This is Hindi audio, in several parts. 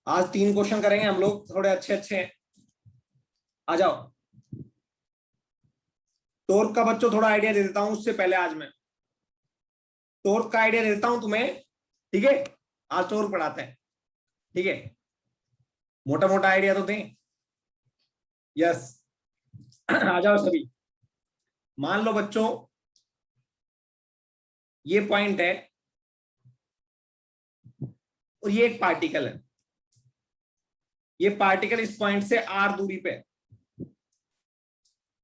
आज 3 क्वेश्चन करेंगे हम लोग, थोड़े अच्छे अच्छे। आ जाओ। टॉर्क का बच्चों थोड़ा आइडिया दे देता हूं उससे पहले। आज मैं टॉर्क का आइडिया देता हूं तुम्हें, ठीक है? आज टॉर्क पढ़ाते हैं, ठीक है? मोटा मोटा आइडिया तो दें। यस। आ जाओ सभी। मान लो बच्चों, ये पॉइंट है और ये एक पार्टिकल है। ये पार्टिकल इस पॉइंट से r दूरी पे है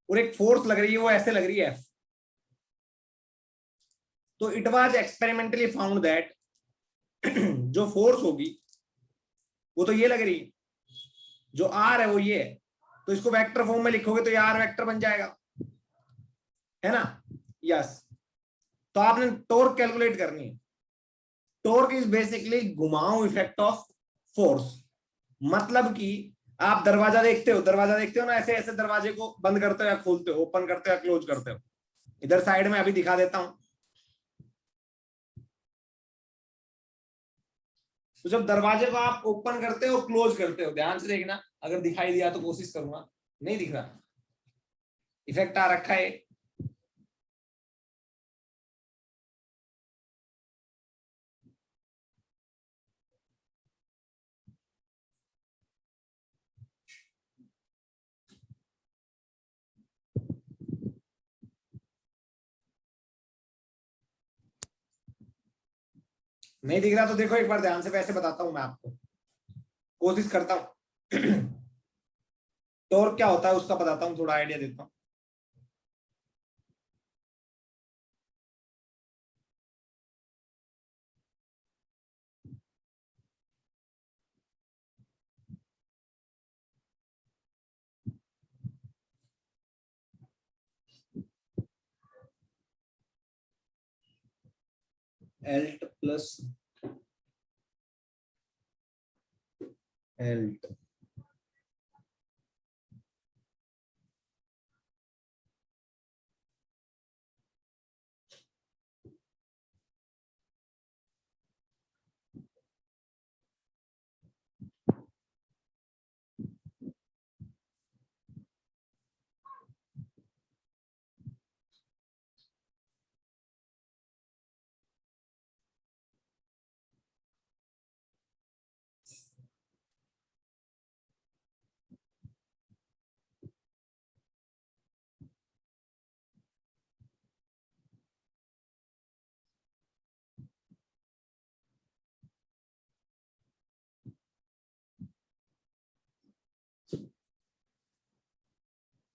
और एक फोर्स लग रही है, वो ऐसे लग रही है F। तो it was experimentally found that जो फोर्स होगी वो तो ये लग रही है, जो r है वो ये है। तो इसको वेक्टर फॉर्म में लिखोगे तो ये r वेक्टर बन जाएगा, है ना? यस। तो आपने टॉर्क कैलकुलेट करनी है। टॉर्क इज बेसिकली घुमाव इफेक्ट ऑफ फोर्स। मतलब कि आप दरवाजा देखते हो, दरवाजा देखते हो ना, ऐसे ऐसे दरवाजे को बंद करते हो या खोलते हो, ओपन करते हो या क्लोज करते हो। इधर साइड में अभी दिखा देता हूं। तो जब दरवाजे को आप ओपन करते हो क्लोज करते हो, ध्यान से देखना, अगर दिखाई दिया तो कोशिश करूंगा। नहीं दिख रहा, इफेक्ट आ रखा है। नहीं दिख रहा तो देखो एक बार ध्यान से, वैसे बताता हूं मैं आपको, कोशिश करता हूं। टॉर्क क्या होता है उसका बताता हूं, थोड़ा आइडिया देता हूं। Alt plus Alt.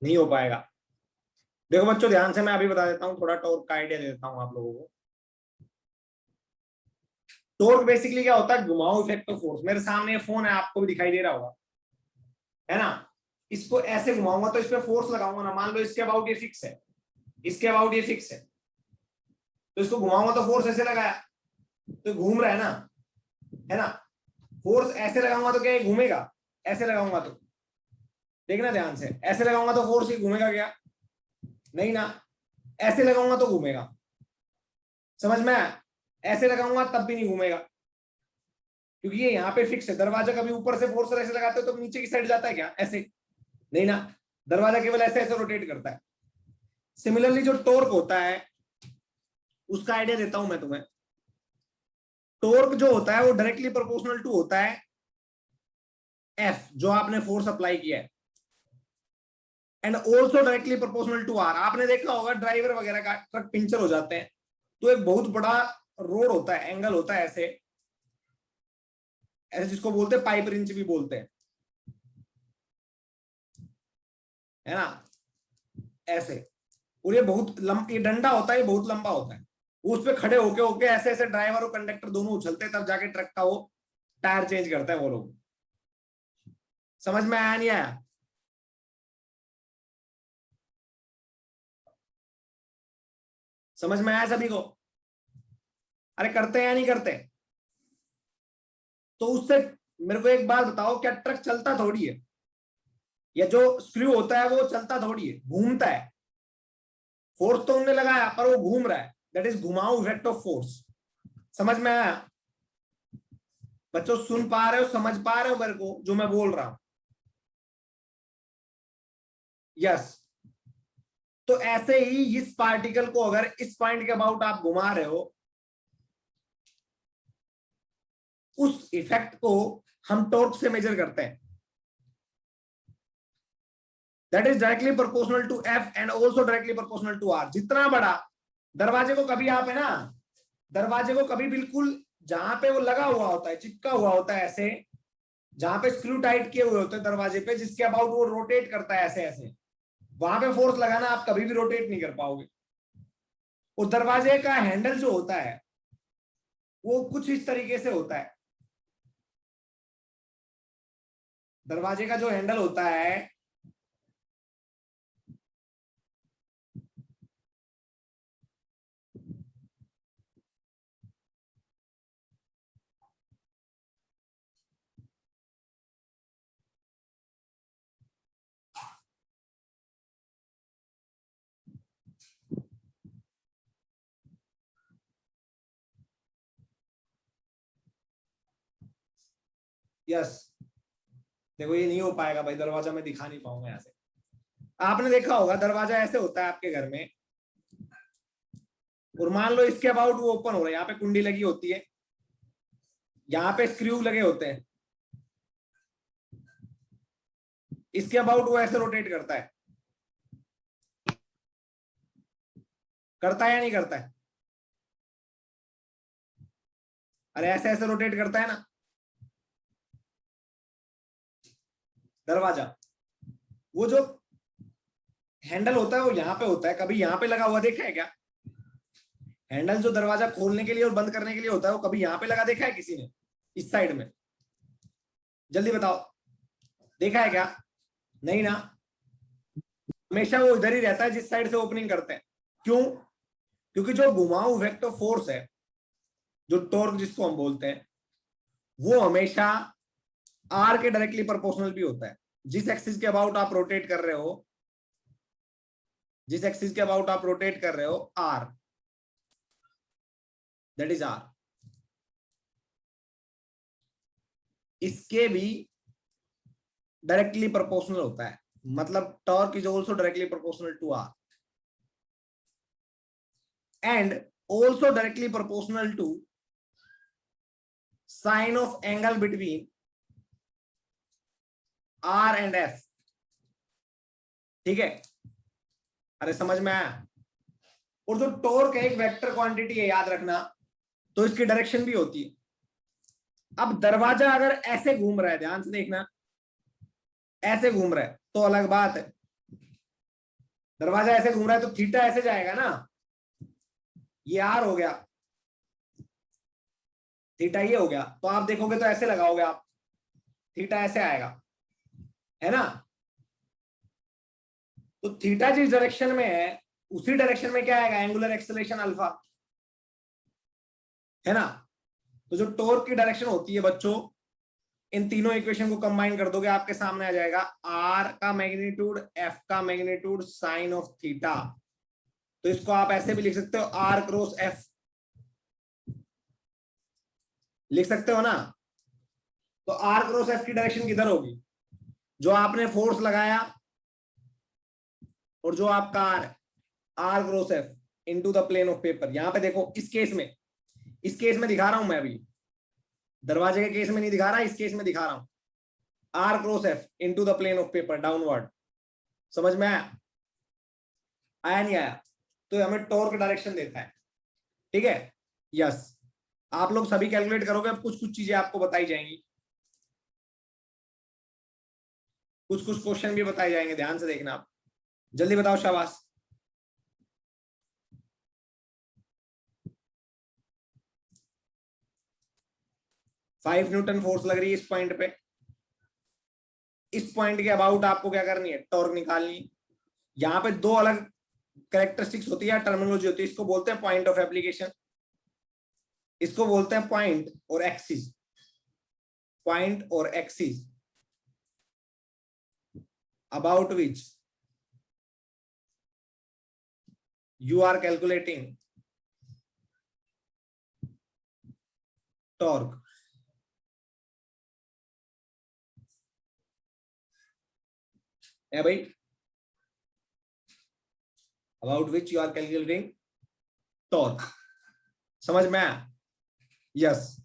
नहीं हो पाएगा। देखो बच्चों ध्यान से, मैं अभी बता देता हूँ, थोड़ा टॉर्क का आइडिया दे देता हूँ आप लोगों को। टॉर्क बेसिकली क्या होता है? घुमाव इफेक्ट ऑफ फोर्स। मेरे सामने ये फोन है, आपको भी दिखाई दे रहा होगा, है ना? इसको ऐसे घुमाऊंगा तो इस पे फोर्स लगाऊंगा ना। मान लो इसके अबाउट ये फिक्स है, इसके अबाउट ये फिक्स है, तो इसको घुमाऊंगा तो फोर्स ऐसे लगाया तो घूम रहा है ना? फोर्स ऐसे लगाऊंगा तो क्या ये घूमेगा? ऐसे लगाऊंगा तो, देखना ध्यान से, ऐसे लगाऊंगा तो फोर्स ही घूमेगा क्या? नहीं ना। ऐसे लगाऊंगा तो घूमेगा, समझ में आया? ऐसे लगाऊंगा तब भी नहीं घूमेगा, क्योंकि ये यहाँ पे फिक्स है। दरवाजा कभी ऊपर से फोर्स ऐसे लगाते हो तो नीचे की साइड जाता है क्या? ऐसे नहीं ना, दरवाजा केवल ऐसे ऐसे रोटेट करता है। सिमिलरली जो टॉर्क होता है उसका आइडिया देता हूं मैं तुम्हें। टॉर्क जो होता है वो डायरेक्टली प्रोपोर्शनल टू होता है एफ, जो आपने फोर्स अप्लाई किया है, and also directly proportional to R. आपने देखा होगा ड्राइवर वगैरह का ट्रक पंचर हो जाते हैं तो एक बहुत बड़ा रोड होता है, एंगल होता है ऐसे ऐसे, जिसको बोलते हैं पाइप रिंच भी बोलते हैं, है ना? ऐसे। और ये बहुत ये डंडा होता है, ये बहुत लंबा होता है। उस पे खड़े होके होके ऐसे ऐसे ड्राइवर और कंडक्टर दोनों उछलते हैं, तब जाके ट्रक का वो टायर चेंज करता है वो लोग। समझ में आया नहीं आया? समझ में आया सभी को? अरे करते हैं या नहीं करते? तो उससे मेरे को एक बात बताओ, क्या ट्रक चलता थोड़ी है? या जो स्क्रू होता है वो चलता थोड़ी है, घूमता है। फोर्स तो उन्होंने लगाया पर वो घूम रहा है, दैट इज घुमाऊ इफेक्ट ऑफ फोर्स। समझ में आया बच्चों सुन पा रहे हो, समझ पा रहे हो मेरे को जो मैं बोल रहा हूं? यस। तो ऐसे ही इस पार्टिकल को अगर इस पॉइंट के अबाउट आप घुमा रहे हो, उस इफेक्ट को हम टॉर्क से मेजर करते हैं। That is directly proportional to F and also directly proportional to R. जितना बड़ा दरवाजे को कभी आप है ना, दरवाजे को कभी बिल्कुल जहां पे वो लगा हुआ होता है, चिपका हुआ होता है ऐसे, जहां पे स्क्रू टाइट किए हुए होते हैं दरवाजे पे, जिसके अबाउट वो रोटेट करता है ऐसे ऐसे, वहां पे फोर्स लगाना आप कभी भी रोटेट नहीं कर पाओगे। उस दरवाजे का हैंडल जो होता है वो कुछ इस तरीके से होता है। दरवाजे का जो हैंडल होता है यस, देखो ये नहीं हो पाएगा भाई, दरवाजा मैं दिखा नहीं पाऊंगा यहाँ से। आपने देखा होगा दरवाजा ऐसे होता है आपके घर में, और मान लो इसके अबाउट वो ओपन हो रहा है, यहाँ पे कुंडी लगी होती है, यहाँ पे स्क्रू लगे होते हैं, इसके अबाउट वो ऐसे रोटेट करता है, करता है या नहीं करता है? अरे ऐसे ऐसे रोटेट करता है ना दरवाजा। वो जो हैंडल होता है वो यहाँ पे होता है, कभी यहाँ पे लगा हुआ देखा है क्या? हैंडल जो दरवाजा खोलने के लिए और बंद करने के लिए होता है, वो कभी यहाँ पे लगा देखा है किसी ने? इस साइड में, जल्दी बताओ, देखा है क्या? नहीं ना, हमेशा वो इधर ही रहता है जिस साइड से ओपनिंग करते हैं। क्यों? क्योंकि जो घुमाऊ वेक्टर फोर्स है, जो टॉर्क जिसको हम बोलते हैं, वो हमेशा आर के डायरेक्टली प्रोपोर्शनल भी होता है। जिस एक्सिस के अबाउट आप रोटेट कर रहे हो, जिस एक्सिस के अबाउट आप रोटेट कर रहे हो, आर, दैट इज आर, इसके भी डायरेक्टली प्रोपोर्शनल होता है। मतलब torque is also directly proportional to R and also directly proportional to sine of angle between R and F। ठीक है, अरे समझ में आया? और जो टॉर्क है एक वेक्टर क्वांटिटी है, याद रखना, तो इसकी डायरेक्शन भी होती है। अब दरवाजा अगर ऐसे घूम रहा है, ध्यान से देखना, ऐसे घूम रहा है तो अलग बात है। दरवाजा ऐसे घूम रहा है तो थीटा ऐसे जाएगा ना, ये आर हो गया, थीटा ये हो गया, तो आप देखोगे तो ऐसे लगाओगे आप, थीटा ऐसे आएगा, है ना? तो थीटा जिस डायरेक्शन में है उसी डायरेक्शन में क्या आएगा? एंगुलर एक्सेलरेशन अल्फा, है ना? तो जो टॉर्क की डायरेक्शन होती है बच्चों, इन तीनों इक्वेशन को कंबाइन कर दोगे, आपके सामने आ जाएगा आर का मैग्नीट्यूड, एफ का मैग्नीट्यूड, साइन ऑफ थीटा। तो इसको आप ऐसे भी लिख सकते हो, आर क्रॉस एफ, लिख सकते हो ना? तो आर क्रॉस एफ की डायरेक्शन किधर होगी? जो आपने फोर्स लगाया और जो आपका R cross F into the plane of paper. यहां पे देखो, इस केस में, इस केस में दिखा रहा हूं मैं अभी, दरवाजे के केस में नहीं दिखा रहा, इस केस में दिखा रहा हूं, R cross F into the plane of paper downward. समझ में आया? आया नहीं आया? तो हमें टॉर्क डायरेक्शन देता है, ठीक है? यस, आप लोग सभी कैलकुलेट करोगे, अब कुछ कुछ चीजें आपको बताई जाएंगी, कुछ कुछ क्वेश्चन भी बताए जाएंगे, ध्यान से देखना आप। जल्दी बताओ, शाबाश। 5 न्यूटन फोर्स लग रही है इस पॉइंट पे, इस पॉइंट के अबाउट आपको क्या करनी है? टॉर्क निकालनी। यहाँ पे दो अलग कैरेक्टरिस्टिक्स होती है, टर्मिनोलॉजी होती है, इसको बोलते हैं पॉइंट ऑफ एप्लीकेशन, इसको बोलते हैं पॉइंट और एक्सिस, पॉइंट और axis about which you are calculating torque। है भाई, about which you are calculating torque. समझ में आया? यस।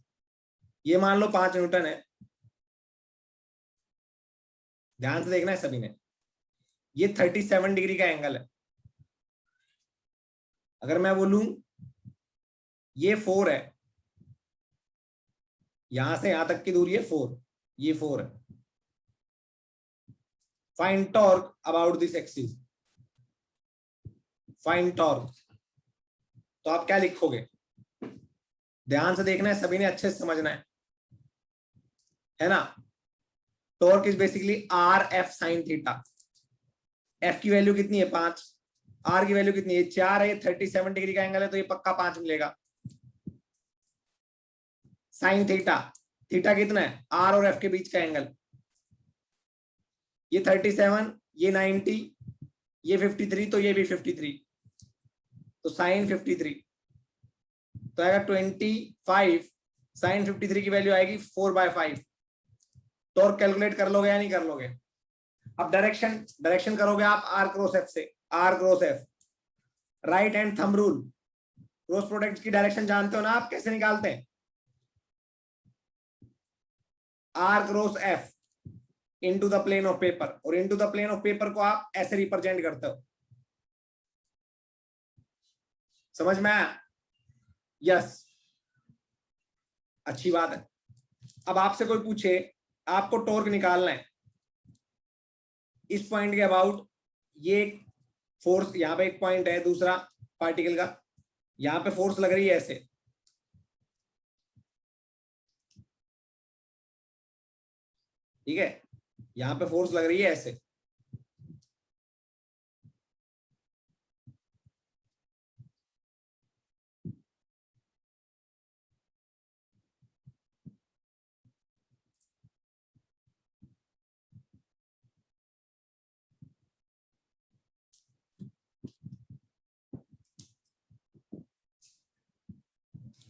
ये मान लो 5 न्यूटन है, ध्यान से देखना है सभी ने। ये 37 डिग्री का एंगल है। अगर मैं बोलूं ये 4 है, यहां से यहां तक की दूरी है 4, ये 4 है। Find torque about this axis. Find torque, तो आप क्या लिखोगे? ध्यान से देखना है सभी ने, अच्छे से समझना है ना। Torque is basically are F sine theta. F की वैल्यू कितनी है? 5। आर की वैल्यू कितनी है? 4 है। 37 डिग्री का एंगल है तो ये पक्का 5 मिलेगा। साइन थीटा, थीटा कितना है? आर और एफ के बीच का एंगल। ये 37, ये 90, ये 53, तो ये भी 53, तो साइन 53 तो आएगा 25। साइन 53 की वैल्यू आएगी 4/5। टॉर्क कैलकुलेट कर लोगे या नहीं कर लोगे? अब डायरेक्शन करोगे आप आर क्रॉस एफ से। R cross F, right hand thumb rule. Cross product की डायरेक्शन जानते हो ना आप, कैसे निकालते हैं? R cross F into the plane of paper, और into the plane of paper को आप ऐसे रिप्रेजेंट करते हो। समझ में आया? यस, अच्छी बात है। अब आपसे कोई पूछे आपको टॉर्क निकालना है इस पॉइंट के अबाउट, ये फोर्स यहां पे एक पॉइंट है दूसरा पार्टिकल का, यहां पे फोर्स लग रही है ऐसे, ठीक है, यहां पे फोर्स लग रही है ऐसे।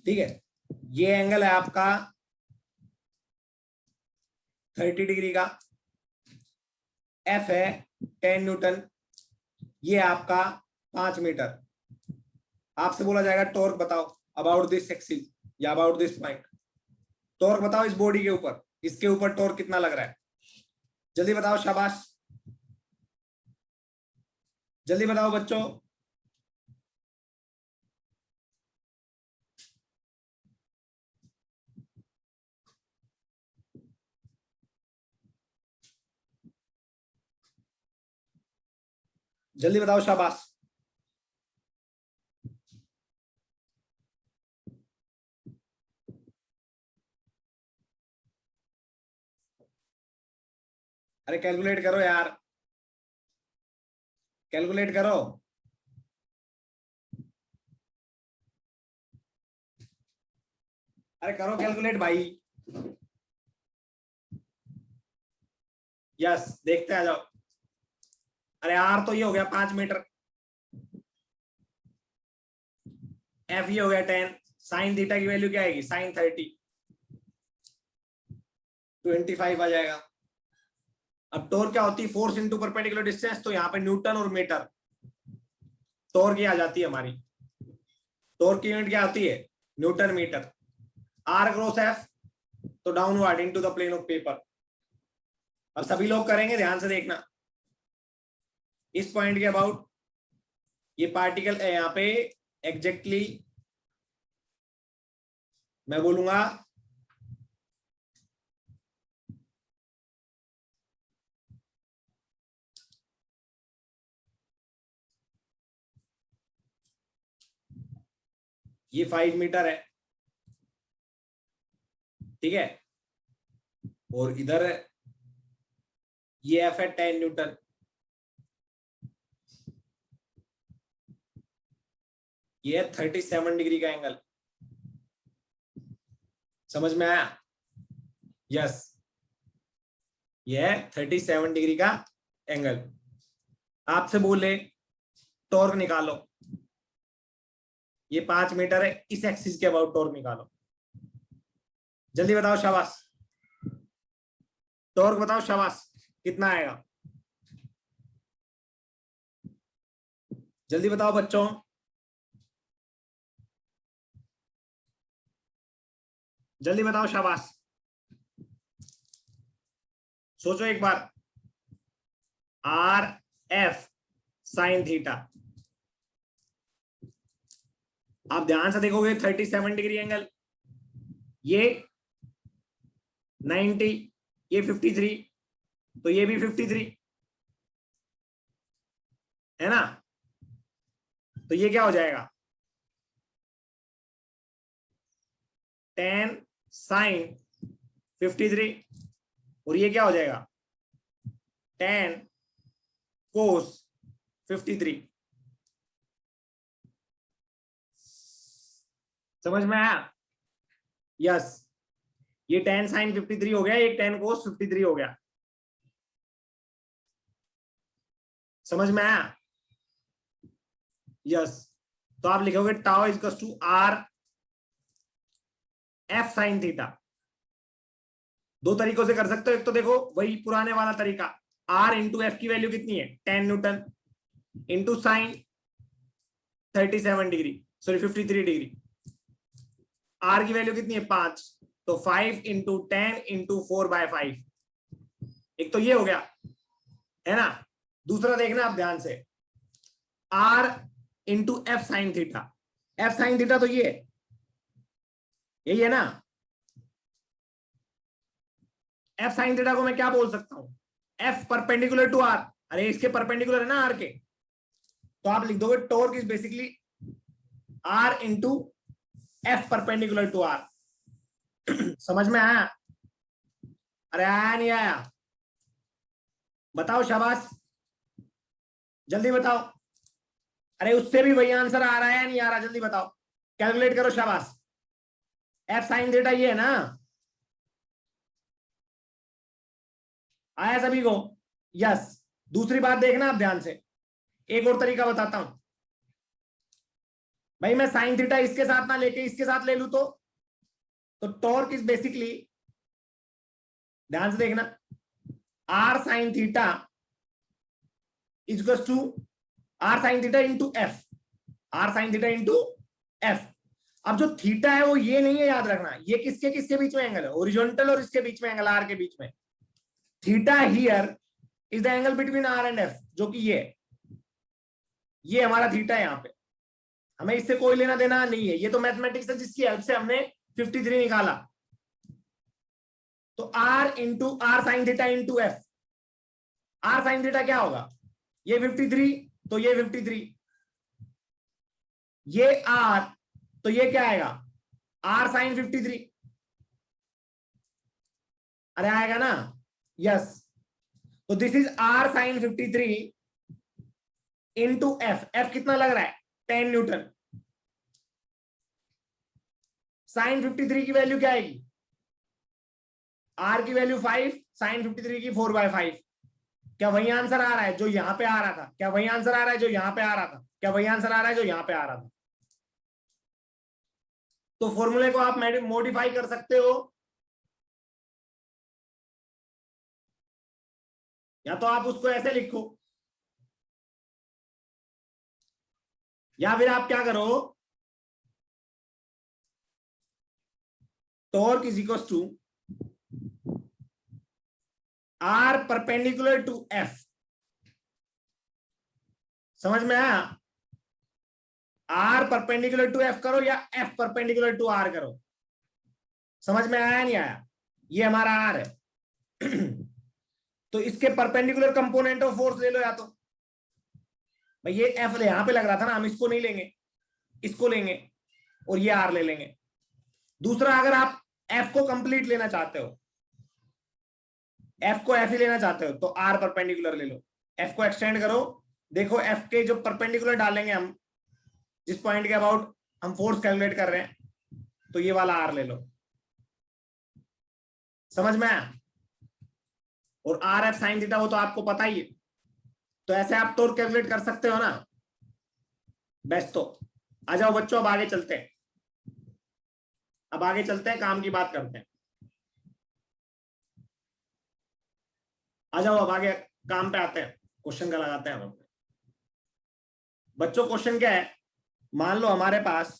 ठीक है, ये एंगल है आपका 30 डिग्री का, एफ है 10 न्यूटन, ये आपका 5 मीटर। आपसे बोला जाएगा टॉर्क बताओ अबाउट दिस एक्सिस या अबाउट दिस पॉइंट। टॉर्क बताओ इस बॉडी के ऊपर, इसके ऊपर टॉर्क कितना लग रहा है? जल्दी बताओ, शाबाश, जल्दी बताओ बच्चों। जल्दी बताओ, शाबाश। अरे कैलकुलेट करो यार, कैलकुलेट करो। अरे करो कैलकुलेट भाई। यस, देखते आ जाओ। अरे आर तो ये हो गया 5 मीटर, एफ ये हो गया 10, साइन थीटा की वैल्यू क्या आएगी? साइन 30, 25 आ जाएगा। अब टॉर्क क्या होती है? फोर्स इंटू परपेंडिकुलर डिस्टेंस, तो यहाँ पे न्यूटन और मीटर, टॉर्क ये आ जाती है हमारी। टॉर्क की यूनिट क्या होती है? Newton metre. R cross F, तो downward into the plane of paper. अब सभी लोग करेंगे, ध्यान से देखना। इस पॉइंट के अबाउट ये पार्टिकल है यहाँ पे एग्जैक्टली, मैं बोलूंगा ये 5 मीटर है, ठीक है, और इधर ये एफ है 10 न्यूटन, ये है 37 डिग्री का एंगल। समझ में आया? यस, ये है 37 डिग्री का एंगल। आपसे बोले टॉर्क निकालो, ये 5 मीटर है, इस एक्सिस के अबाउट टॉर्क निकालो। जल्दी बताओ, शाबाश। टॉर्क बताओ, शाबाश, कितना आएगा? जल्दी बताओ बच्चों, जल्दी बताओ, शाबाश, सोचो एक बार। आर एफ साइन थीटा, आप ध्यान से देखोगे 37 डिग्री एंगल, ये 90, ये 53, तो ये भी 53 है ना, तो ये क्या हो जाएगा, 10 साइन 53, और ये क्या हो जाएगा, 10 कोस 53। समझ में आया? यस, ये 10 साइन 53 हो गया, ये 10 कोस 53 हो गया। समझ में आया? यस, तो आप लिखोगे tau is to R F sine theta. दो तरीकों से कर सकते हो, एक तो देखो वही पुराने वाला तरीका, आर इंटू एफ की वैल्यू कितनी है, 10 newton into sine 37 degree, sorry 53 degree, R की वैल्यू कितनी है 5, तो 5 इंटू 10 इंटू 4/5, एक तो ये हो गया है ना। दूसरा देखना आप ध्यान से, R into F sine theta, F sine theta तो ये यही है ना, एफ साइन थीटा को मैं क्या बोल सकता हूं, एफ परपेंडिकुलर टू आर, अरे इसके परपेंडिकुलर है ना आर के, तो आप लिख दोगे torque is basically R into F perpendicular to R. समझ में आया? अरे आया नहीं आया? बताओ शाबाश, जल्दी बताओ। अरे उससे भी वही आंसर आ रहा है या नहीं आ रहा, जल्दी बताओ, कैलकुलेट करो, शाबाश। एफ साइन थीटा ये है ना, आया सभी को? यस। दूसरी बात देखना आप ध्यान से, एक और तरीका बताता हूं भाई, मैं साइन थीटा इसके साथ ना लेके इसके साथ ले लूं तो टॉर्क इज बेसिकली, ध्यान से देखना, R sine theta is to R sine theta into F, R sine theta into F. अब जो थीटा है वो ये नहीं है, याद रखना, ये किसके किसके बीच में एंगल है, ओरिजेंटल और इसके बीच में एंगल, आर के बीच में। Theta here is the angle between R and F, जो कि ये हमारा थीटा है, यहां पे हमें इससे कोई लेना देना नहीं है, ये तो मैथमेटिक्स है जिसकी हेल्प से हमने 53 निकाला। तो R into R sine theta into F, R sine theta क्या होगा, ये 53, तो ये 53, ये आर, तो ये क्या आएगा, आर साइन 53, अरे आएगा ना, यस। तो this is R sine 53 into F, F कितना लग रहा है, 10 न्यूटन। साइन 53 की वैल्यू क्या आएगी, आर की वैल्यू 5, साइन 53 की 4/5। क्या वही आंसर आ रहा है जो यहां पे आ रहा था, क्या वही आंसर आ रहा है जो यहां पे आ रहा था, क्या वही आंसर आ रहा है जो यहां पे आ रहा था? तो फॉर्मूले को आप मॉडिफाई कर सकते हो, या तो आप उसको ऐसे लिखो, या फिर आप क्या करो, torque is equal to R perpendicular to F. समझ में आया? आर परपेंडिकुलर टू एफ करो या एफ परपेंडिकुलर टू आर करो। समझ में आया नहीं आया? ये हमारा आर है। तो इसके परपेंडिकुलर कंपोनेंट ऑफ फोर्स ले लो, या तो भाई ये एफ यहां पे लग रहा था ना, हम इसको नहीं लेंगे, इसको लेंगे, और ये आर ले लेंगे। दूसरा, अगर आप एफ को कंप्लीट लेना चाहते हो, एफ को एफ ही लेना चाहते हो, तो आर परपेंडिकुलर ले लो, एफ को एक्सटेंड करो। देखो एफ के जो परपेंडिकुलर डालेंगे हम, जिस पॉइंट के अबाउट हम फोर्स कैलकुलेट कर रहे हैं, तो ये वाला आर ले लो। समझ में आया? और आर एफ साइन थीटा वो तो आपको पता ही है, तो ऐसे आप तो कैलकुलेट कर सकते हो ना। बेस्ट, तो आ जाओ बच्चों, अब आगे चलते हैं, अब आगे चलते हैं, काम की बात करते हैं। आ जाओ अब आगे काम पे आते हैं, क्वेश्चन का लगाते हैं हम। बच्चों क्वेश्चन क्या है, मान लो हमारे पास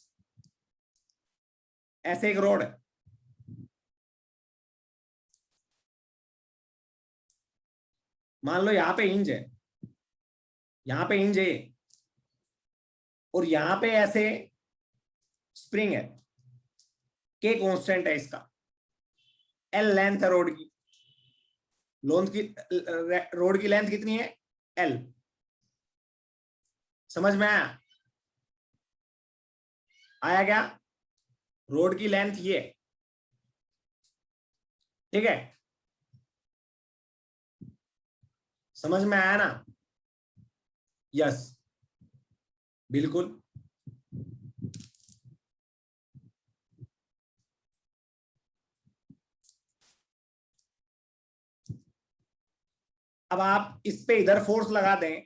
ऐसे एक रोड है, मान लो यहां पे इंच है, यहां पे इंच है, और यहां पे ऐसे स्प्रिंग है, के कांस्टेंट है इसका, एल लेंथ है रोड की, रोड की लेंथ कितनी है, एल। समझ में आया? आया क्या? रोड की लेंथ ये, ठीक है, समझ में आया ना? यस, बिल्कुल। अब आप इस पे इधर फोर्स लगा दें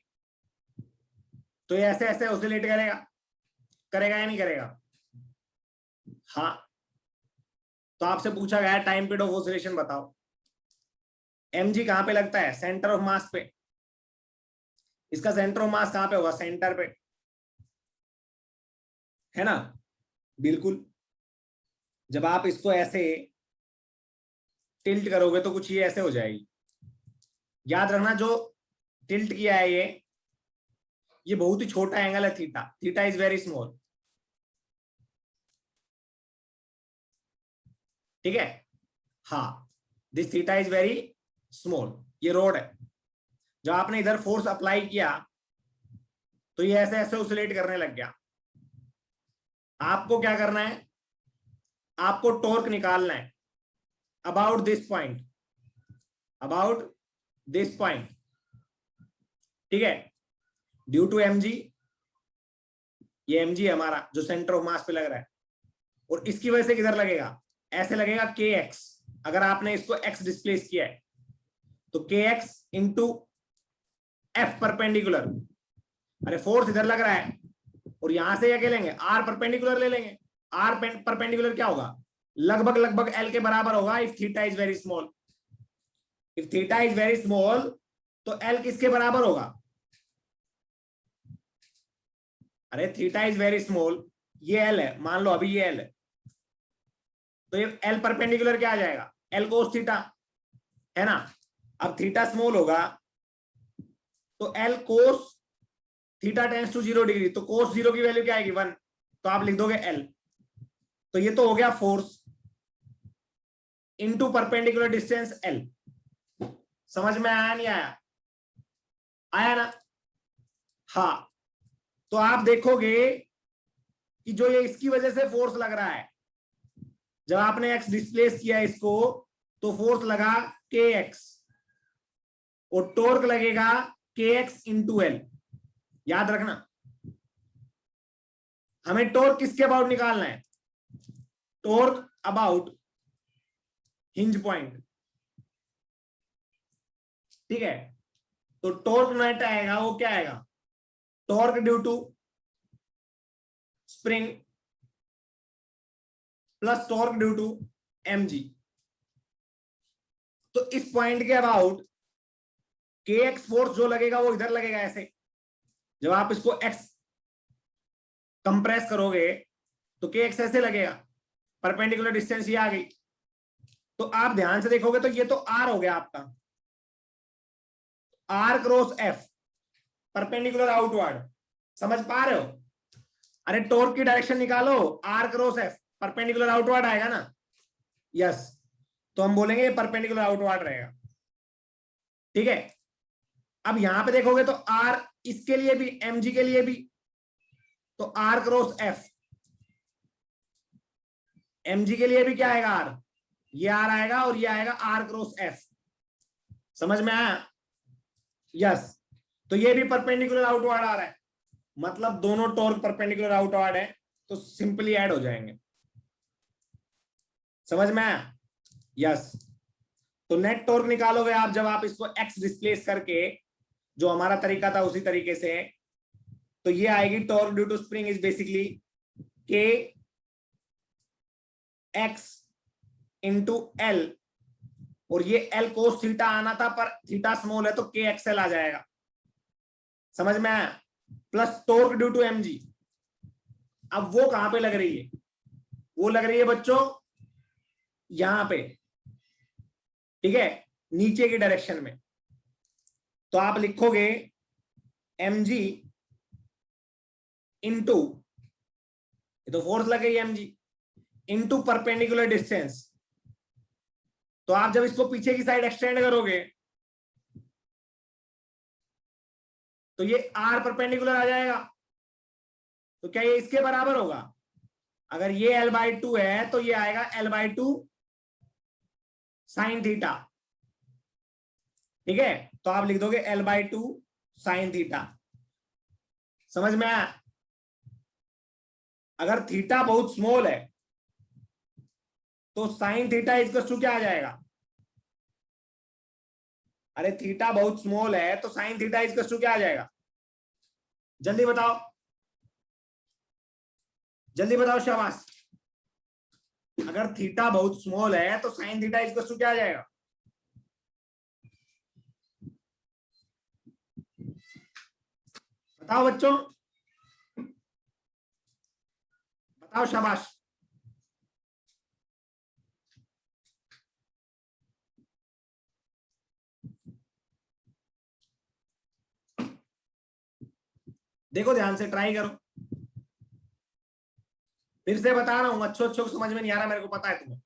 तो ये ऐसे ऐसे ऑसिलेट करेगा, करेगा या नहीं करेगा? हाँ। तो आपसे पूछा गया है टाइम पीरियड ऑफ ऑसिलेशन बताओ। mg कहां पे लगता है? सेंटर ऑफ मास पे। इसका सेंटर ऑफ मास कहां पे होगा? सेंटर पे, है ना? बिल्कुल। जब आप इसको ऐसे टिल्ट करोगे तो कुछ ये ऐसे हो जाएगी। याद रखना, जो टिल्ट किया है ये बहुत ही छोटा एंगल है, theta. Theta is very small, ठीक है? हाँ, this theta is very small. ये रोड है, जब आपने इधर फोर्स अप्लाई किया तो ये ऐसे ऐसे ऑसिलेट करने लग गया। आपको क्या करना है? आपको टॉर्क निकालना है about this point, about this point, ठीक है? ड्यू टू mg, ये mg है हमारा जो सेंटर ऑफ मास पे लग रहा है, और इसकी वजह से किधर लगेगा? ऐसे लगेगा kx। अगर आपने इसको x डिस्प्लेस किया है तो kx इंटू f परपेंडिकुलर। अरे फोर्स इधर लग रहा है और यहां से क्या लेंगे? r परपेंडिकुलर ले लेंगे। r परपेंडिकुलर क्या होगा? लगभग लगभग l के बराबर होगा if theta is very small. If theta is very small तो l किसके बराबर होगा? अरे थीटा इज वेरी स्मॉल, ये l है, मान लो अभी ये l है, तो ये l परपेंडिकुलर क्या आ जाएगा? l कोस थीटा, है ना? अब थीटा स्मॉल होगा तो l cos theta tends to 0 degree, तो कोस 0 की वैल्यू क्या आएगी? 1। तो आप लिख दोगे l। तो ये तो हो गया force into perpendicular distance l। समझ में आया नहीं आया? आया ना? हाँ। तो आप देखोगे कि जो ये इसकी वजह से फोर्स लग रहा है, जब आपने x डिस्प्लेस किया इसको तो फोर्स लगा kx, और टॉर्क लगेगा kx इंटू एल। याद रखना, हमें टॉर्क किसके अबाउट निकालना है? टॉर्क अबाउट हिंज पॉइंट, ठीक है? तो टॉर्क नेट आएगा, वो क्या आएगा? Torque due to spring plus torque due to mg। तो इस पॉइंट के अबाउट kx फोर्स जो लगेगा वो इधर लगेगा ऐसे। जब आप इसको x कंप्रेस करोगे तो kx ऐसे लगेगा, परपेंडिकुलर डिस्टेंस ये आ गई। तो आप ध्यान से देखोगे तो ये तो r हो गया आपका, r cross f perpendicular outward. समझ पा रहे हो? अरे टॉर्क की डायरेक्शन निकालो, r cross f perpendicular outward आएगा ना? यस। तो हम बोलेंगे परपेंडिकुलर आउटवर्ड रहेगा, ठीक है? अब यहां पे देखोगे तो r इसके लिए भी mg के लिए भी, तो r क्रॉस f, mg के लिए भी क्या आएगा? r, ये r आएगा और ये आएगा r क्रॉस f। समझ में आया? यस। तो ये भी परपेंडिकुलर आउटवर्ड आ रहा है, मतलब दोनों टॉर्क परपेंडिकुलर आउटवर्ड है, तो सिंपली ऐड हो जाएंगे। समझ में आया? यस। तो नेट टॉर्क निकालोगे आप जब आप इसको x डिस्प्लेस करके, जो हमारा तरीका था उसी तरीके से, तो ये आएगी torque due to spring is basically k x into L, और ये एल कोस थीटा आना था पर थीटा स्मॉल है तो के एक्सएल आ जाएगा। समझ में आया? Plus torque due to mg। अब वो कहां पे लग रही है? वो लग रही है बच्चों यहां पे, ठीक है, नीचे की डायरेक्शन में। तो आप लिखोगे mg इंटू, ये तो फोर्स लग गई mg, इंटू परपेंडिकुलर डिस्टेंस। तो आप जब इसको पीछे की साइड एक्सटेंड करोगे तो ये r परपेंडिकुलर आ जाएगा। तो क्या ये इसके बराबर होगा? अगर ये l/2 है तो ये आएगा l/2 साइन थीटा, ठीक है। तो आप लिख दोगे l/2 साइन थीटा। समझ में आया? अगर थीटा बहुत स्मॉल है तो साइन थीटा इक्वल टू क्या आ जाएगा? अरे थीटा बहुत स्मॉल है तो साइन थीटा इक्वल टू क्या आ जाएगा? जल्दी बताओ, जल्दी बताओ, शाबाश। अगर थीटा बहुत स्मॉल है तो साइन थीटा इक्वल टू क्या आ जाएगा? बताओ बच्चों, बताओ, शाबाश। देखो ध्यान से, ट्राई करो। फिर से बता रहा हूं, अच्छो अच्छो समझ में नहीं आ रहा, मेरे को पता है तुम्हें।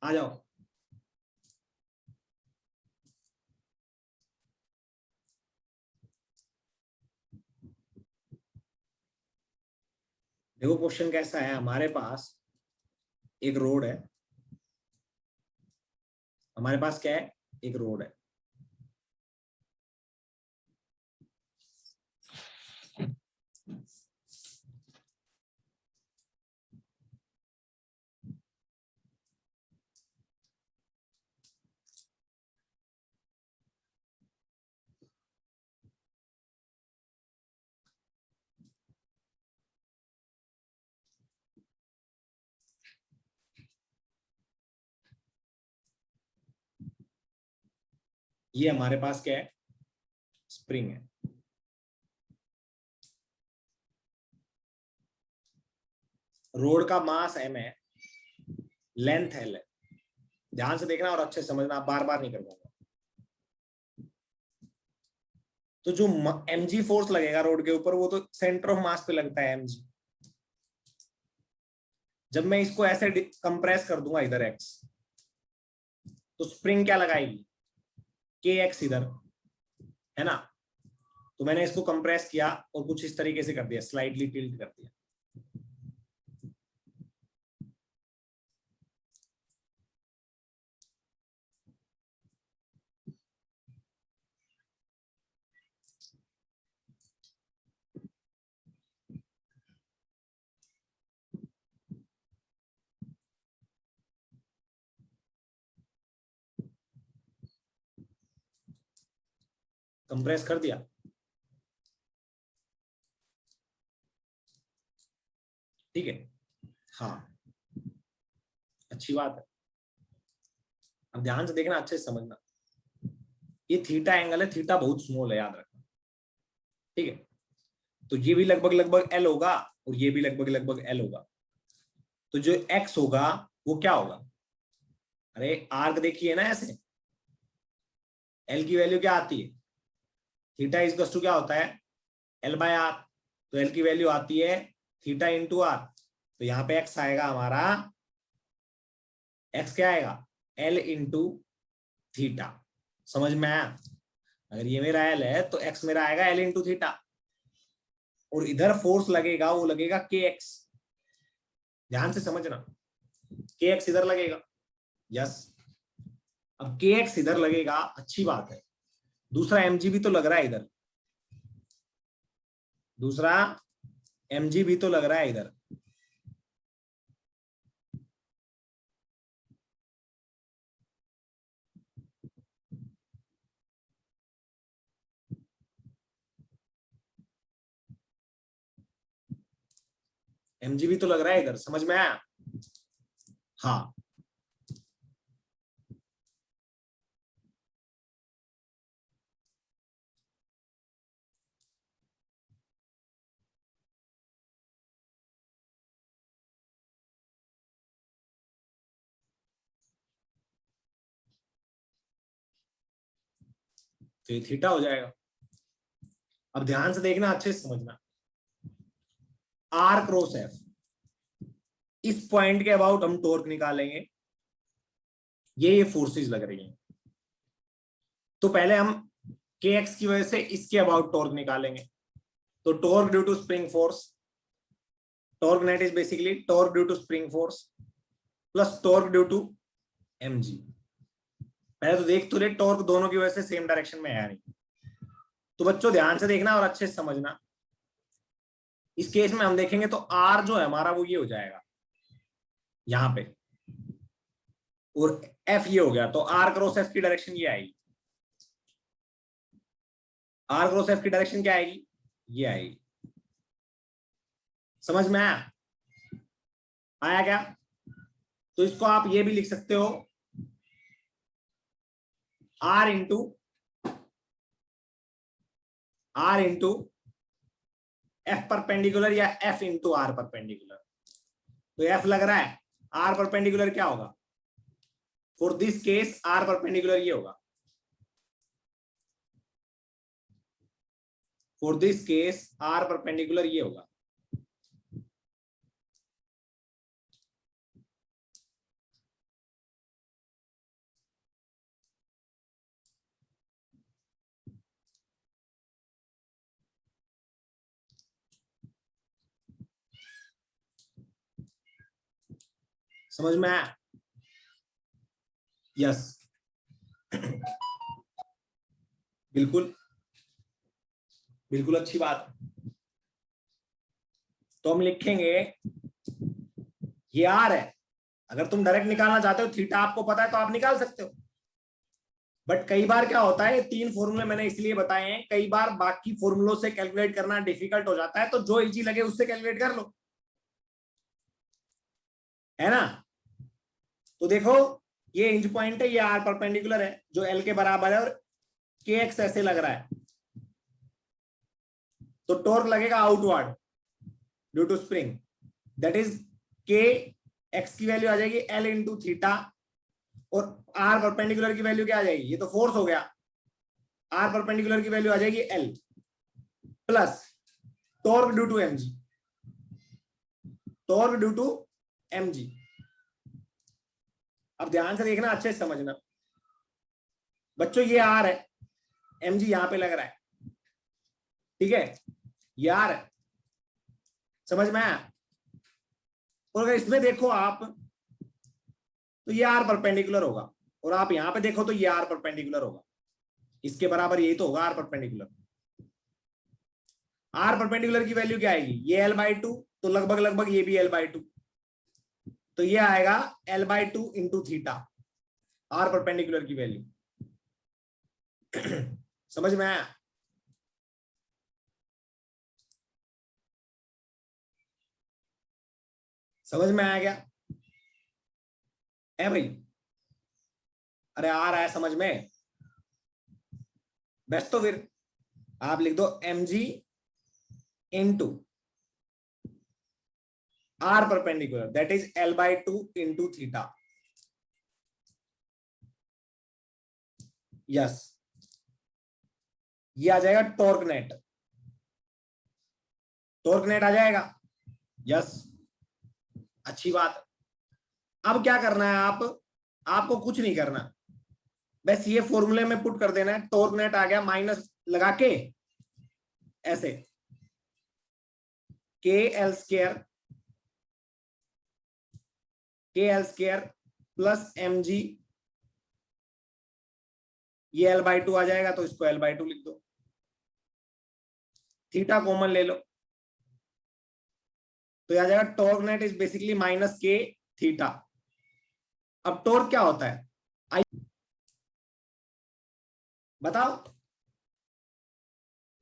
आ जाओ। देखो क्वेश्चन कैसा है। हमारे पास एक रोड है, हमारे पास क्या है? एक रोड है। ये हमारे पास क्या है? स्प्रिंग है। रोड का मास m है, लेंथ l है। ध्यान से देखना और अच्छे से समझना, आप बार बार नहीं करवाऊंगा। तो जो mg फोर्स लगेगा रोड के ऊपर वो तो सेंटर ऑफ मास पे लगता है mg। जब मैं इसको ऐसे कंप्रेस कर दूंगा इधर x, तो स्प्रिंग क्या लगाएगी? kx इधर, है ना। तो मैंने इसको कंप्रेस किया और कुछ इस तरीके से कर दिया, स्लाइडली टिल्ट कर दिया। कंप्रेस कर दिया, ठीक है। हाँ, अच्छी बात है। अब ध्यान से देखना, अच्छे से समझना। ये थीटा एंगल है, थीटा बहुत स्मॉल है, याद रखना, ठीक है। तो ये भी लगभग लगभग एल होगा और ये भी लगभग लगभग एल होगा। तो जो एक्स होगा वो क्या होगा? अरे आर्क देखिए ना ऐसे, एल की वैल्यू क्या आती है? थीटा इज टू क्या होता है? l/r। तो एल की वैल्यू आती है थीटा इंटू आर। तो यहाँ पे एक्स आएगा हमारा, एक्स क्या आएगा? L into theta. समझ में आया? अगर ये मेरा एल है तो एक्स मेरा आएगा एल इंटू थीटा, और इधर फोर्स लगेगा वो लगेगा के एक्स। ध्यान से समझना, के एक्स इधर लगेगा, यस। अब के एक्स इधर लगेगा, अच्छी बात है। दूसरा mg भी तो लग रहा है इधर, दूसरा mg भी तो लग रहा है इधर। mg भी तो लग रहा है इधर, समझ में आया? हाँ, तो ये थीटा हो जाएगा। अब ध्यान से देखना, अच्छे से समझना, आर क्रॉस एफ, इस पॉइंट के अबाउट हम टॉर्क निकालेंगे। ये फोर्सेस लग रही हैं, तो पहले हम के एक्स की वजह से इसके अबाउट टॉर्क निकालेंगे। तो torque due to spring force, torque net is basically torque due to spring force plus torque due to mg। पहले तो देख तो ले, टॉर्क दोनों की वजह से सेम डायरेक्शन में है नहीं। तो बच्चों ध्यान से देखना और अच्छे से समझना। इस केस में हम देखेंगे तो r जो है हमारा वो ये हो जाएगा यहां पे, और f ये हो गया, तो r क्रॉस f की डायरेक्शन ये आएगी। r क्रॉस f की डायरेक्शन क्या आएगी? ये आएगी। समझ में आया? आया क्या? तो इसको आप ये भी लिख सकते हो r इंटू f परपेंडिकुलर या f इंटू r परपेंडिकुलर। तो f लग रहा है, r परपेंडिकुलर क्या होगा? For this case r perpendicular ये होगा, for this case r perpendicular ये होगा। समझ में आया? यस, बिल्कुल बिल्कुल, अच्छी बात। तो हम लिखेंगे ये आर है। अगर तुम डायरेक्ट निकालना चाहते हो, थीटा आपको पता है तो आप निकाल सकते हो। बट कई बार क्या होता है, ये तीन फॉर्मूले मैंने इसलिए बताए हैं, कई बार बाकी फॉर्मूलों से कैलकुलेट करना डिफिकल्ट हो जाता है, तो जो इजी लगे उससे कैलकुलेट कर लो, है ना। तो देखो, ये इंच पॉइंट है, ये आर परपेंडिकुलर है जो एल के बराबर है, और के एक्स ऐसे लग रहा है, तो टॉर्क लगेगा outward due to spring, that is K X की वैल्यू आ जाएगी एल इंटू थीटा, और आर परपेंडिकुलर की वैल्यू क्या आ जाएगी? ये तो फोर्स हो गया, आर परपेंडिकुलर की वैल्यू आ जाएगी L plus torque due to MG, torque due to MG. अब ध्यान से देखना, अच्छे से समझना बच्चों, ये आर है, एमजी यहां पे लग रहा है, ठीक है, ये आर है। समझ में आया? और अगर इसमें देखो आप, तो ये आर परपेंडिकुलर होगा, और आप यहां पे देखो तो ये आर परपेंडिकुलर होगा, इसके बराबर यही तो होगा आर परपेंडिकुलर। आर परपेंडिकुलर की वैल्यू क्या आएगी? ये एल बाई टू, तो लगभग लगभग ये भी एल बाई टू, तो ये आएगा L by two into theta, R perpendicular की वैल्यू। समझ में आया? समझ में आया क्या है भाई? अरे आ रहा है समझ में? बेस्ट, तो फिर आप लिख दो mg into R perpendicular, that is L by two into theta. Yes, ये आ जाएगा टॉर्क नेट, टॉर्क नेट आ जाएगा। यस, अच्छी बात। अब क्या करना है, आपको कुछ नहीं करना, बस ये फॉर्मूले में पुट कर देना है। टॉर्क नेट आ गया, माइनस लगा के ऐसे K L square plus M G, ये एल बाई टू आ जाएगा, तो इसको एल बाई टू लिख दो, थीटा कॉमन ले लो, तो आ जाएगा torque net is basically minus के थीटा। अब टॉर्क क्या होता है आई बताओ?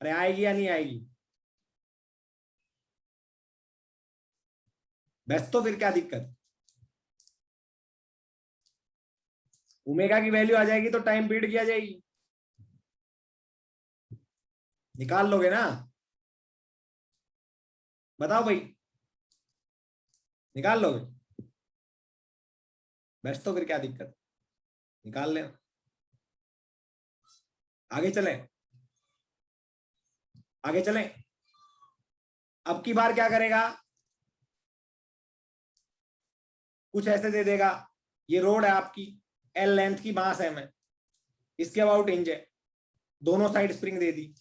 अरे आएगी या नहीं आएगी? बस, तो फिर क्या दिक्कत? ओमेगा की वैल्यू आ जाएगी तो टाइम पीरियड की आ जाएगी, निकाल लोगे ना? बताओ भाई, निकाल लोगे? बस, तो फिर क्या दिक्कत, निकाल लेना। आगे चले, आगे चले। अब की बार क्या करेगा, कुछ ऐसे दे देगा, ये रोड है आपकी, एल लेंथ की, मास एम है, इसके अबाउट इंच है, दोनों साइड स्प्रिंग दे दी।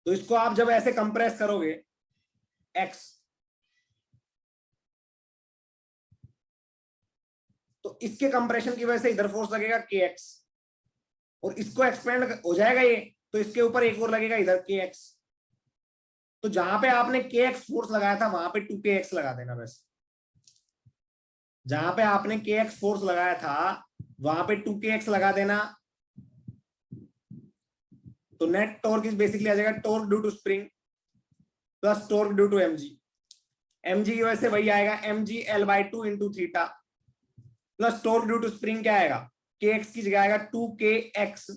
तो इसको आप जब ऐसे कंप्रेस करोगे एक्स, तो इसके कंप्रेशन की वजह से इधर फोर्स लगेगा के एक्स, और इसको एक्सपेंड हो जाएगा ये, तो इसके ऊपर एक और लगेगा इधर के एक्स। तो जहां पे आपने के एक्स फोर्स लगाया था वहां पे 2kx लगा देना बस। जहां पे आपने के एक्स फोर्स लगाया था वहां पे 2kx लगा देना। तो नेट टॉर्क इज बेसिकली आ जाएगा torque due to spring plus torque due to MG. MG की वजह से वही आएगा MG L by two into theta, plus torque due to spring क्या आएगा, के एक्स की जगह आएगा 2kx।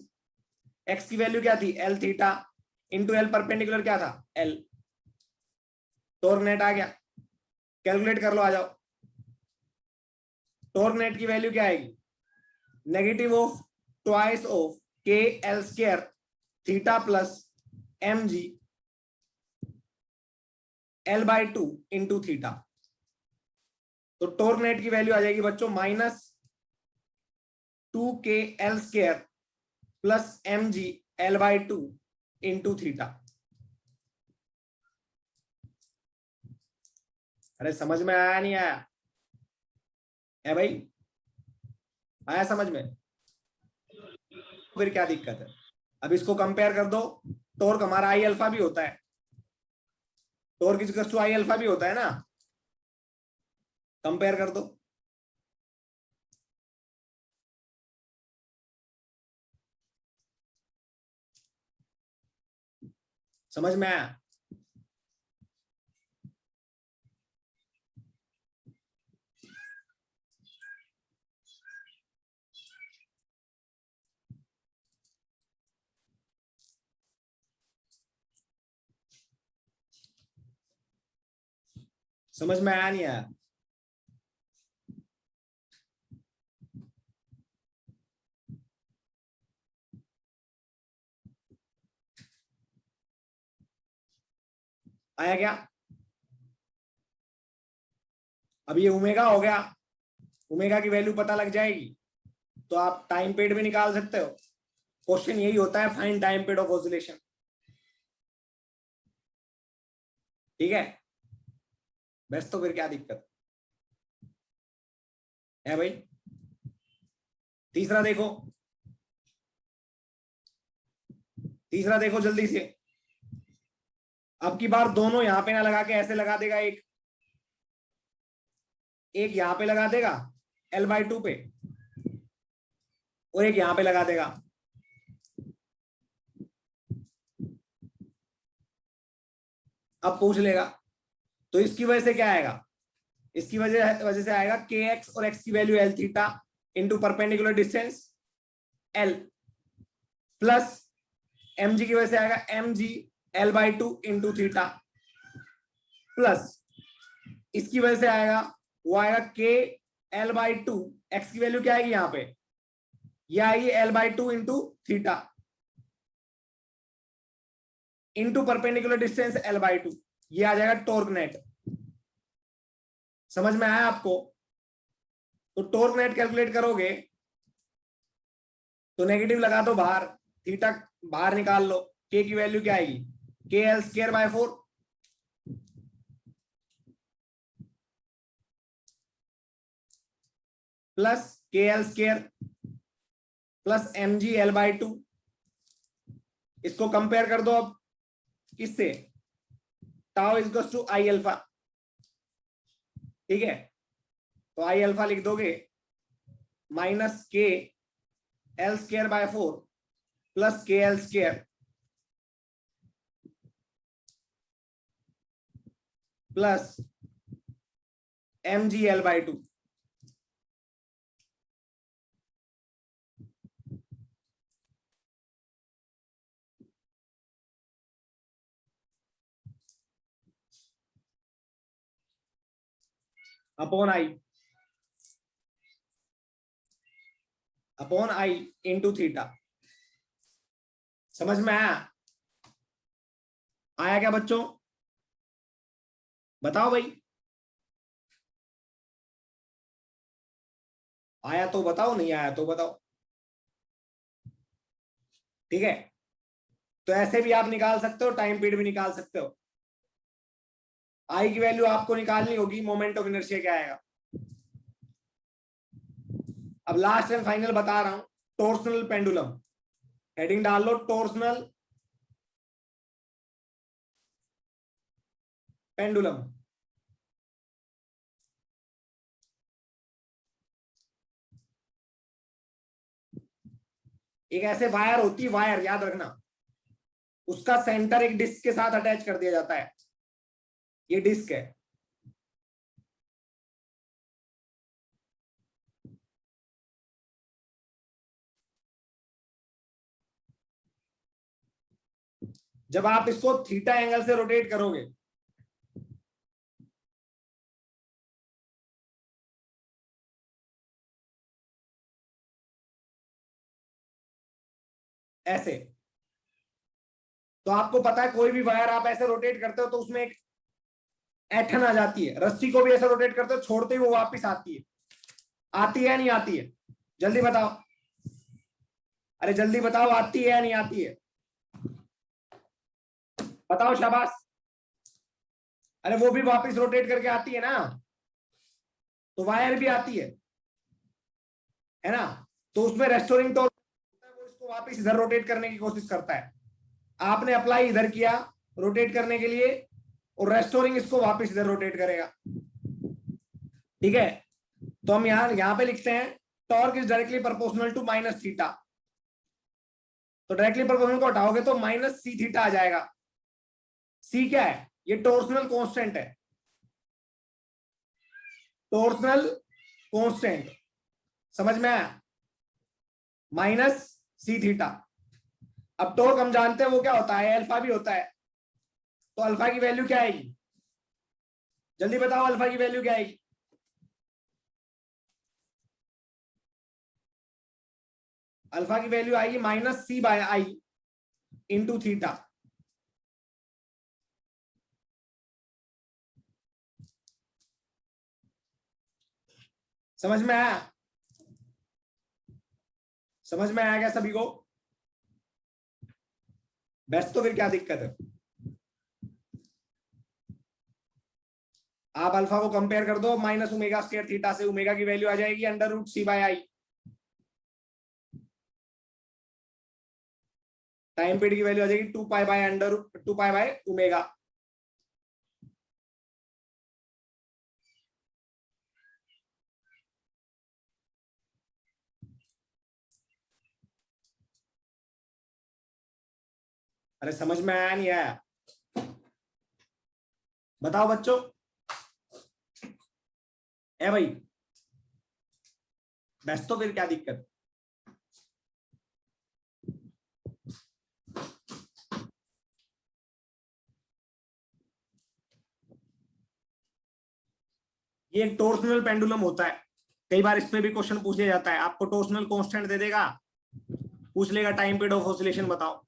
एक्स की वैल्यू क्या थी, L theta, into L perpendicular क्या था, एल। टॉर्क नेट आ गया, कैलकुलेट कर लो, आ जाओ। टॉर्क नेट की वैल्यू क्या आएगी, negative of twice of K L square theta plus M G L by two into theta. तो टॉर्क नेट की वैल्यू आ जाएगी बच्चों minus 2kl square plus M G L by two into theta. अरे समझ में आया नहीं आया है भाई, आया समझ में, फिर क्या दिक्कत है। अब इसको कंपेयर कर दो, टॉर्क हमारा आई अल्फा भी होता है, torque is to I alpha भी होता है ना, कंपेयर कर दो। समझ में आया, समझ में आया नहीं आया, आया क्या। अब ये ओमेगा हो गया, ओमेगा की वैल्यू पता लग जाएगी तो आप टाइम पीरियड भी निकाल सकते हो। क्वेश्चन यही होता है, find time period of oscillation, ठीक है। बस तो फिर क्या दिक्कत है भाई। तीसरा देखो, तीसरा देखो जल्दी से। अब की बार दोनों यहां पे ना लगा के ऐसे लगा देगा, एक एक यहां पे लगा देगा एल बाई टू पे, और एक यहां पे लगा देगा। अब पूछ लेगा, तो इसकी वजह से क्या आएगा, इसकी वजह से आएगा के एक्स और एक्स की value L theta into perpendicular distance L, plus M G की वजह से आएगा M G L by two into theta, plus इसकी वजह से आएगा वो आएगा K L by two, X की वैल्यू क्या आएगी यहां पे, ये आएगी L by two into theta into perpendicular distance L by two, ये आ जाएगा टॉर्क नेट। समझ में आया आपको। तो टॉर्क नेट कैलकुलेट करोगे तो नेगेटिव लगा दो बाहर, थीटा बाहर निकाल लो, के की वैल्यू क्या आएगी, K L square by 4 plus K L square plus M G L by two. इसको कंपेयर कर दो अब किससे, tau is to I alpha, ठीक है। तो आई अल्फा लिख दोगे minus K L square by 4 plus K L square plus M G L by two. Upon I, upon I into theta. समझ में आया? आया क्या बच्चों? बताओ भाई, आया तो बताओ, नहीं आया तो बताओ। ठीक है, तो ऐसे भी आप निकाल सकते हो, टाइम पीरियड भी निकाल सकते हो। आई की वैल्यू आपको निकालनी होगी, मोमेंट ऑफ इनर्शिया क्या आएगा। अब लास्ट एंड फाइनल बता रहा हूं, टॉर्सनल पेंडुलम। हेडिंग डाल लो, टॉर्सनल पेंडुलम। एक ऐसे वायर होती है, वायर याद रखना, उसका सेंटर एक डिस्क के साथ अटैच कर दिया जाता है। ये डिस्क है, जब आप इसको थीटा एंगल से रोटेट करोगे, ऐसे, तो आपको पता है कोई भी वायर आप ऐसे रोटेट करते हो तो उसमें एक ऐठन आ जाती है। रस्सी को भी ऐसे रोटेट करते हो, छोड़ते ही वो वापस आती है। आती है या नहीं आती है? जल्दी बताओ, अरे जल्दी बताओ, आती है या नहीं आती है? बताओ, शाबाश। अरे वो भी वापस रोटेट करके आती है ना, तो वायर भी आती है ना। तो उसमें रेस्टोरिंग टॉर्क, वो इसको वापस इधर रोटेट करने की कोशिश करता है। आपने अप्लाई इधर किया रोटेट करने के लिए, और रेस्टोरिंग इसको वापस इधर रोटेट करेगा। ठीक है, तो हम यहां पे लिखते हैं torque is directly proportional to minus theta. तो डायरेक्टली प्रोपोर्शनल को हटाओगे तो माइनस सी थीटा आ जाएगा। सी क्या है? ये टॉर्सनल कांस्टेंट है, टॉर्सनल कांस्टेंट। समझ में आया? Minus C theta. अब टॉर्क हम जानते हैं वो क्या होता है, अल्फा भी होता है। तो अल्फा की वैल्यू क्या आएगी? जल्दी बताओ, अल्फा की वैल्यू क्या आएगी? अल्फा की वैल्यू आएगी minus C by I into theta. समझ में आया? समझ में आया क्या सभी को? बेस्ट, तो फिर क्या दिक्कत है? आप अल्फा को कंपेयर कर दो माइनस ओमेगा स्क्वायर थीटा से, ओमेगा की वैल्यू आ जाएगी under root C by I. Time period की वैल्यू आ जाएगी 2 pi by under root 2 pi by omega. अरे समझ में आया नहीं आया? बताओ बच्चों, है भाई? बेस्ट, तो फिर क्या दिक्कत? ये एक टॉर्सनल पेंडुलम होता है, कई बार इसमें भी क्वेश्चन पूछ लिया जाता है। आपको टॉर्सनल कांस्टेंट दे देगा, पूछ लेगा टाइम पीरियड ऑफ ऑसिलेशन बताओ।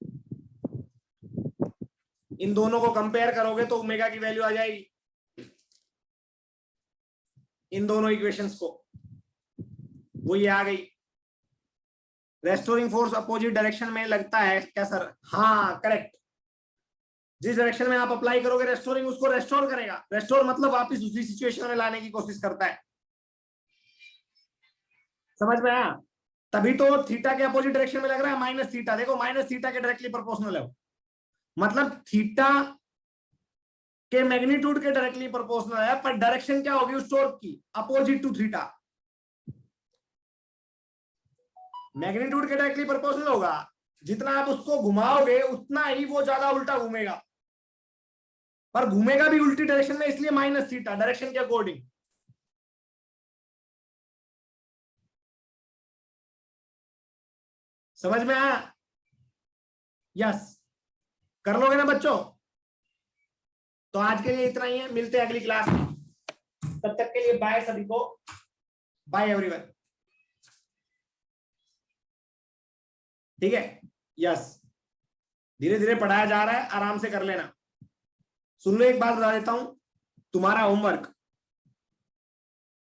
इन दोनों को कंपेयर करोगे तो ओमेगा की वैल्यू आ जाएगी, इन दोनों इक्वेशंस को। वो ये आ गई। रेस्टोरिंग फोर्स अपोजिट डायरेक्शन में लगता है क्या सर? हाँ करेक्ट। जिस डायरेक्शन में आप अप्लाई करोगे रेस्टोरिंग, उसको रेस्टोर करेगा। रेस्टोर मतलब वापस उसी सिचुएशन में लाने की कोशिश करता है। समझ में आया? तभी तो थीटा के अपोजिट डायरेक्शन में लग रहा है माइनस थीटा। देखो माइनस थीटा के डायरेक्टली प्रोपोर्शनल है वो, मतलब थीटा के मैग्नीट्यूड के डायरेक्टली प्रोपोर्शनल है, पर डायरेक्शन क्या होगी उस टॉर्क की? Opposite to theta. मैग्नीट्यूड के डायरेक्टली प्रोपोर्शनल होगा, जितना आप उसको घुमाओगे उतना ही वो ज्यादा उल्टा घूमेगा, पर घूमेगा भी उल्टी डायरेक्शन में, इसलिए माइनस थीटा डायरेक्शन के अकॉर्डिंग। समझ में आया? यस, कर लोगे ना बच्चों? तो आज के लिए इतना ही है, मिलते हैं अगली क्लास में। तब तक के लिए बाय सभी को, बाय एवरीवन। ठीक है, यस, धीरे धीरे पढ़ाया जा रहा है, आराम से कर लेना। सुन लो, एक बात बता देता हूं, तुम्हारा होमवर्क